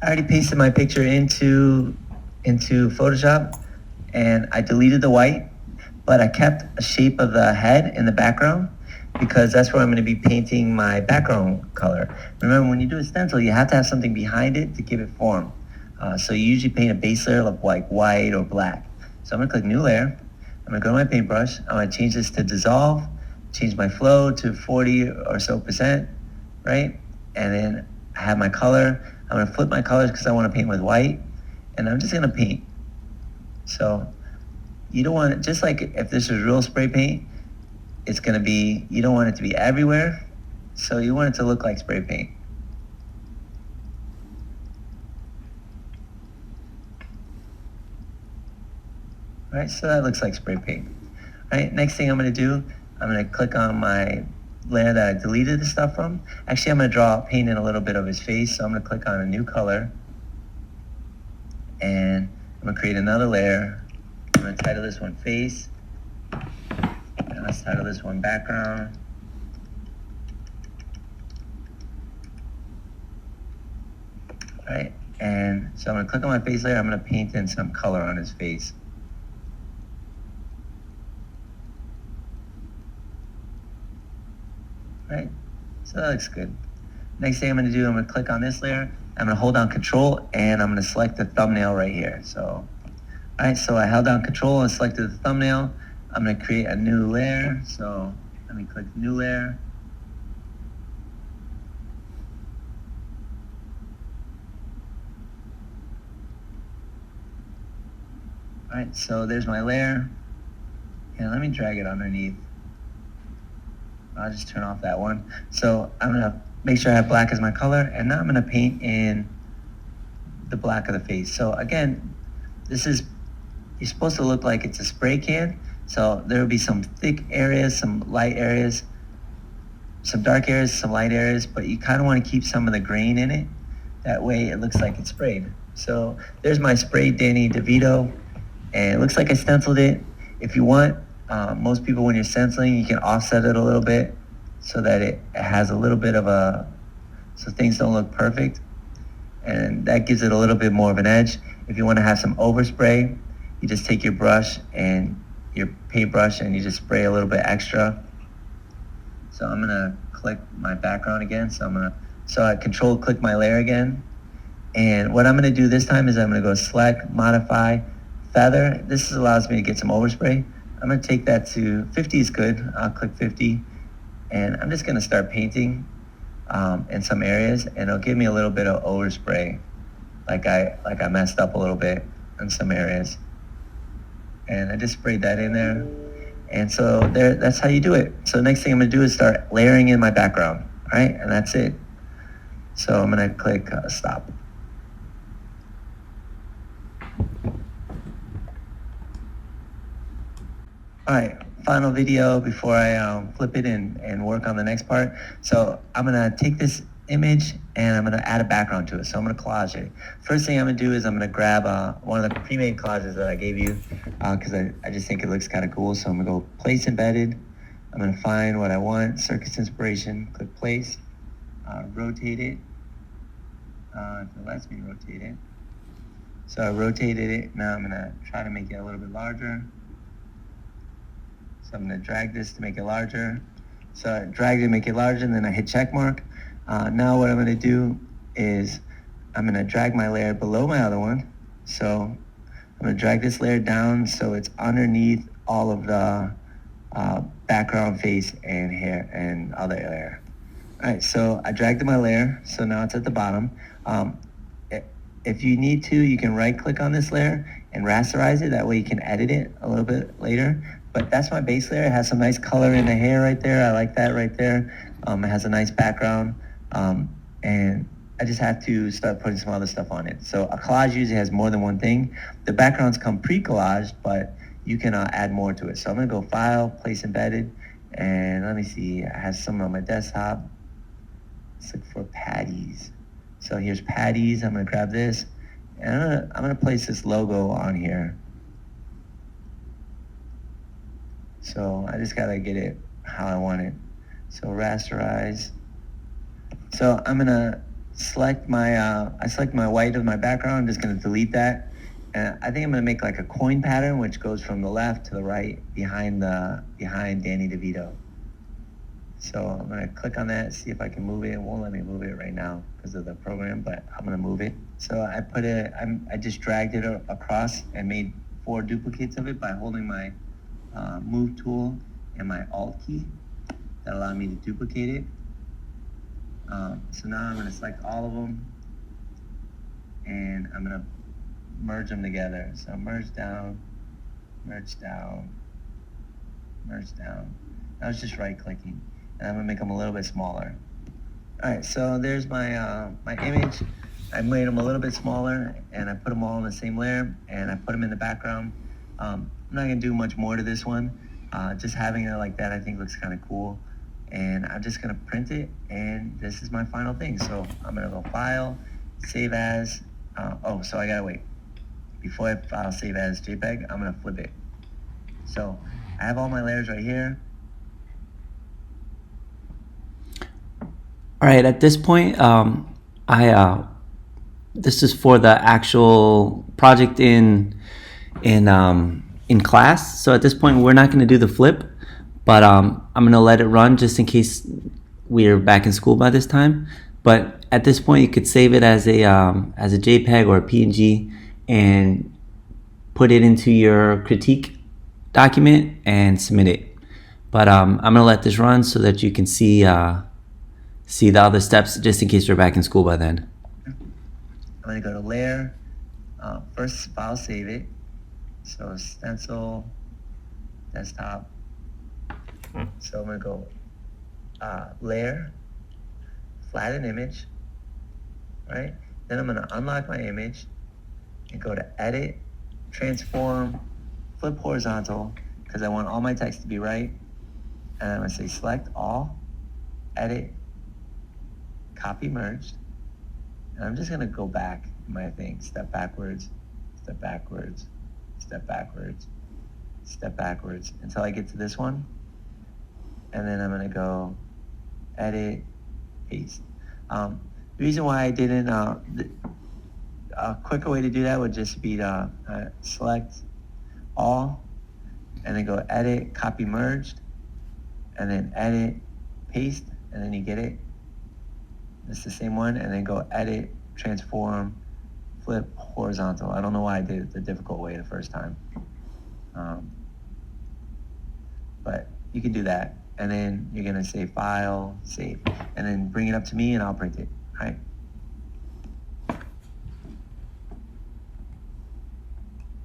I already pasted my picture into Photoshop, and I deleted the white, but I kept a shape of the head in the background because that's where I'm going to be painting my background color. Remember, when you do a stencil, you have to have something behind it to give it form. So you usually paint a base layer of like white or black. So I'm going to click New Layer. I'm going to go to my paintbrush. I'm going to change this to Dissolve, change my flow to 40 or so percent, right? And then I have my color. I'm going to flip my colors because I want to paint with white. And I'm just going to paint. So you don't want it, just like if this is real spray paint, it's going to be, you don't want it to be everywhere. So you want it to look like spray paint. All right, so that looks like spray paint. All right, next thing I'm going to do, I'm going to click on my layer that I deleted the stuff from. Actually, I'm going to paint in a little bit of his face. So I'm going to click on a new color, and I'm going to create another layer. I'm going to title this one Face, and let's title this one Background. All right, and so I'm going to click on my face layer. I'm going to paint in some color on his face. Right, so that looks good. Next thing I'm going to do, I'm going to click on this layer. I'm going to hold down Control, and I'm going to select the thumbnail right here. So, all right, so I held down Control and selected the thumbnail. I'm going to create a new layer. So let me click New Layer. All right, so there's my layer. And let me drag it underneath. I'll just turn off that one. So I'm going to make sure I have black as my color, and now I'm going to paint in the black of the face. So again, this is, you're supposed to look like it's a spray can. So there will be some thick areas, some light areas, some dark areas, some light areas, but you kind of want to keep some of the grain in it. That way it looks like it's sprayed. So there's my sprayed Danny Devito, and it looks like I stenciled it. If you want, most people, when you're stenciling, you can offset it a little bit so that it has a little bit of so things don't look perfect, and that gives it a little bit more of an edge. If you want to have some overspray, you just take your brush and your paintbrush and you just spray a little bit extra. So I'm gonna click my background again. So I control click my layer again, and what I'm gonna do this time is I'm gonna go Select, Modify, Feather. This allows me to get some overspray. I'm going to take that to 50 is good. I'll click 50, and I'm just going to start painting in some areas, and it'll give me a little bit of overspray, like I messed up a little bit in some areas, and I just sprayed that in there. And so that's how you do it. So next thing I'm going to do is start layering in my background. All right, and that's it. So I'm going to click Stop. All right, final video before I flip it and work on the next part. So I'm gonna take this image and I'm gonna add a background to it. So I'm gonna collage it. First thing I'm gonna do is I'm gonna grab one of the pre-made collages that I gave you because I just think it looks kind of cool. So I'm gonna go Place Embedded. I'm gonna find what I want, Circus Inspiration, click Place, rotate it. If it lets me rotate it. So I rotated it. Now I'm gonna try to make it a little bit larger. So I'm going to drag this to make it larger. So I drag it to make it larger, and then I hit check mark. Now what I'm going to do is I'm going to drag my layer below my other one. So I'm going to drag this layer down so it's underneath all of the background, face, and hair and other layer. All right, so I dragged my layer, so now it's at the bottom. If you need to, you can right-click on this layer and rasterize it. That way you can edit it a little bit later. But that's my base layer. It has some nice color in the hair right there. I like that right there. It has a nice background. And I just have to start putting some other stuff on it. So a collage usually has more than one thing. The backgrounds come pre-collaged, but you can add more to it. So I'm gonna go File, Place Embedded, and let me see, I have some on my desktop. Let's look for patties. So here's patties. I'm gonna grab this, and I'm gonna place this logo on here. So I just gotta get it how I want it. So rasterize. So I'm gonna select my, I select my white of my background. I'm just going to delete that. And I think I'm going to make like a coin pattern, which goes from the left to the right behind Danny Devito. So I'm going to click on that, see if I can move it. It won't let me move it right now because of the program, but I'm going to move it. So I just dragged it across and made 4 duplicates of it by holding my move tool and my alt key. That allowed me to duplicate it. So now I'm going to select all of them and I'm going to merge them together. So merge down, merge down, merge down. I was just right clicking and I'm going to make them a little bit smaller. All right, so there's my my image. I made them a little bit smaller and I put them all in the same layer and I put them in the background. I'm not going to do much more to this one. Just having it like that I think looks kind of cool. And I'm just going to print it and this is my final thing. So I'm going to go File, Save As. Oh, so I got to wait. Before I file Save As JPEG, I'm going to flip it. So I have all my layers right here. All right, at this point, this is for the actual project in class. So at this point, we're not going to do the flip, but I'm going to let it run just in case we're back in school by this time. But at this point, you could save it as a JPEG or a PNG and put it into your critique document and submit it. But I'm going to let this run so that you can see the other steps just in case you're back in school by then. I'm going to go to Layer, first file save it. So Stencil, Desktop. So I'm going to go Layer, Flatten Image, right? Then I'm going to unlock my image and go to Edit, Transform, Flip Horizontal, because I want all my text to be right. And I'm going to say Select All, Edit, Copy Merged. And I'm just going to go back in my thing, step backwards, step backwards, step backwards, step backwards, until I get to this one. And then I'm going to go Edit, Paste. The reason why I didn't, a quicker way to do that would just be to select all, and then go Edit, Copy Merged, and then Edit, Paste, and then you get it. It's the same one, and then go Edit, Transform, Flip, Horizontal. I don't know why I did it the difficult way the first time. But you can do that. And then you're going to say File, Save, and then bring it up to me and I'll print it. All right.